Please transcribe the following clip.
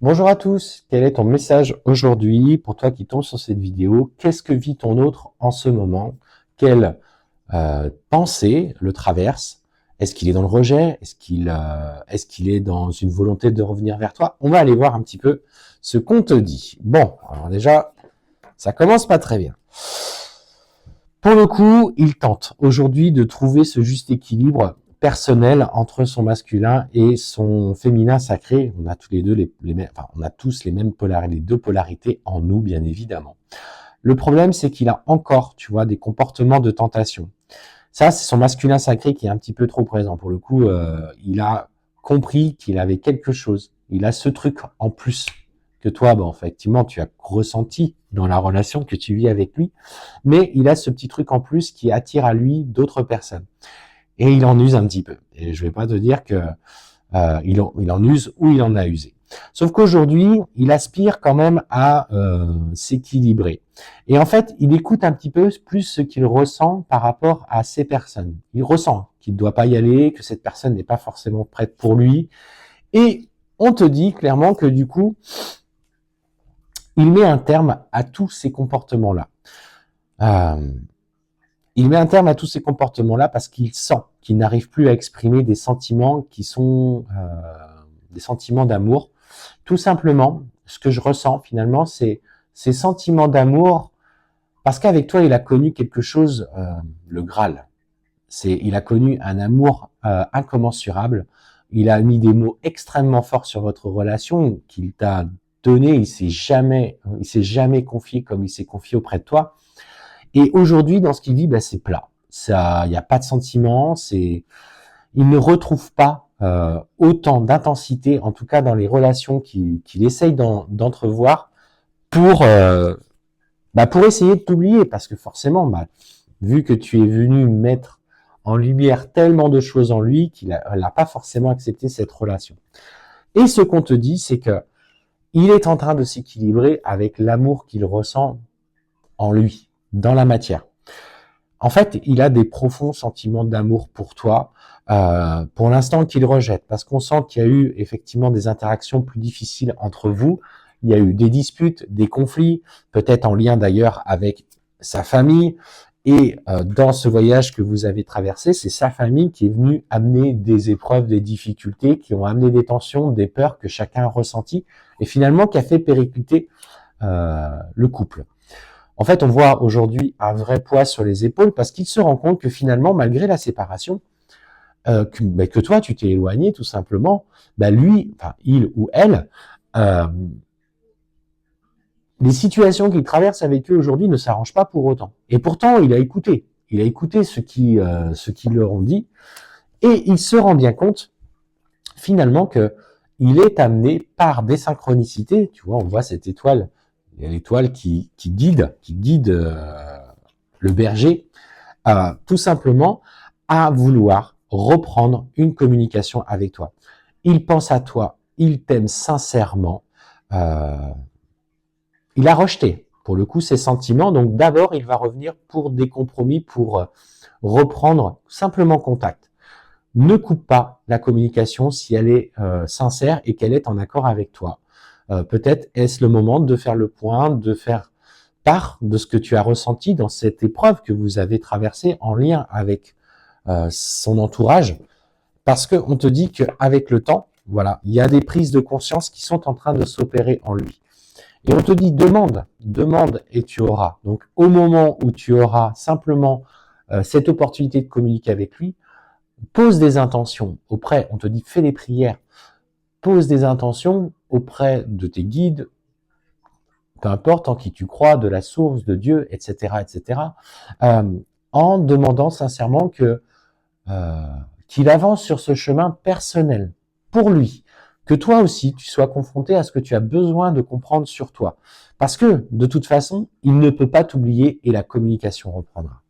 Bonjour à tous, quel est ton message aujourd'hui pour toi qui tombes sur cette vidéo? Qu'est-ce que vit ton autre en ce moment? Quelle pensée le traverse? Est-ce qu'il est dans le rejet? Est-ce qu'il est dans une volonté de revenir vers toi? On va aller voir un petit peu ce qu'on te dit. Bon, alors déjà, ça commence pas très bien. Pour le coup, il tente aujourd'hui de trouver ce juste équilibre personnel entre son masculin et son féminin sacré. On a tous les deux on a tous les mêmes polarités, les deux polarités en nous, bien évidemment. Le problème, c'est qu'il a encore, tu vois, des comportements de tentation. Ça, c'est son masculin sacré qui est un petit peu trop présent. Pour le coup, il a compris qu'il avait quelque chose. Il a ce truc en plus que toi, bon, effectivement, tu as ressenti dans la relation que tu vis avec lui, mais il a ce petit truc en plus qui attire à lui d'autres personnes. Et il en use un petit peu. Et je vais pas te dire que il en use ou il en a usé. Sauf qu'aujourd'hui, il aspire quand même à s'équilibrer. Et en fait, il écoute un petit peu plus ce qu'il ressent par rapport à ces personnes. Il ressent qu'il ne doit pas y aller, que cette personne n'est pas forcément prête pour lui. Et on te dit clairement que du coup, il met un terme à tous ces comportements-là. Il met un terme à tous ces comportements-là parce qu'il sent qu'il n'arrive plus à exprimer des sentiments qui sont des sentiments d'amour. Tout simplement, ce que je ressens finalement, c'est ces sentiments d'amour parce qu'avec toi, il a connu quelque chose, le Graal. Il a connu un amour incommensurable. Il a mis des mots extrêmement forts sur votre relation qu'il t'a donné. Il s'est jamais confié comme il s'est confié auprès de toi. Et aujourd'hui, dans ce qu'il vit, c'est plat. Il n'y a pas de sentiment. Il ne retrouve pas autant d'intensité, en tout cas dans les relations qu'il essaye d'entrevoir pour essayer de t'oublier, parce que forcément, vu que tu es venu mettre en lumière tellement de choses en lui qu'il n'a pas forcément accepté cette relation. Et ce qu'on te dit, c'est que il est en train de s'équilibrer avec l'amour qu'il ressent en lui, dans la matière. En fait, il a des profonds sentiments d'amour pour toi, pour l'instant qu'il rejette, parce qu'on sent qu'il y a eu effectivement des interactions plus difficiles entre vous, il y a eu des disputes, des conflits, peut-être en lien d'ailleurs avec sa famille, et dans ce voyage que vous avez traversé, c'est sa famille qui est venue amener des épreuves, des difficultés, qui ont amené des tensions, des peurs que chacun a ressenties, et finalement qui a fait péricliter le couple. En fait, on voit aujourd'hui un vrai poids sur les épaules parce qu'il se rend compte que finalement, malgré la séparation, que toi, tu t'es éloigné tout simplement, il ou elle, les situations qu'il traverse avec eux aujourd'hui ne s'arrangent pas pour autant. Et pourtant, il a écouté ce qu'ils leur ont dit, et il se rend bien compte finalement que il est amené par des synchronicités. Tu vois, on voit cette étoile. Il y a l'étoile qui guide le berger, tout simplement à vouloir reprendre une communication avec toi. Il pense à toi, il t'aime sincèrement. Il a rejeté, pour le coup, ses sentiments. Donc d'abord, il va revenir pour des compromis, pour reprendre simplement contact. Ne coupe pas la communication si elle est sincère et qu'elle est en accord avec toi. Peut-être est-ce le moment de faire le point, de faire part de ce que tu as ressenti dans cette épreuve que vous avez traversée en lien avec son entourage, parce qu'on te dit qu'avec le temps, voilà, il y a des prises de conscience qui sont en train de s'opérer en lui. Et on te dit demande et tu auras. Donc au moment où tu auras simplement cette opportunité de communiquer avec lui, pose des intentions auprès, on te dit fais des prières, pose des intentions auprès de tes guides, peu importe en qui tu crois, de la source, de Dieu, etc., en demandant sincèrement qu'il avance sur ce chemin personnel pour lui, que toi aussi tu sois confronté à ce que tu as besoin de comprendre sur toi, parce que de toute façon, il ne peut pas t'oublier et la communication reprendra.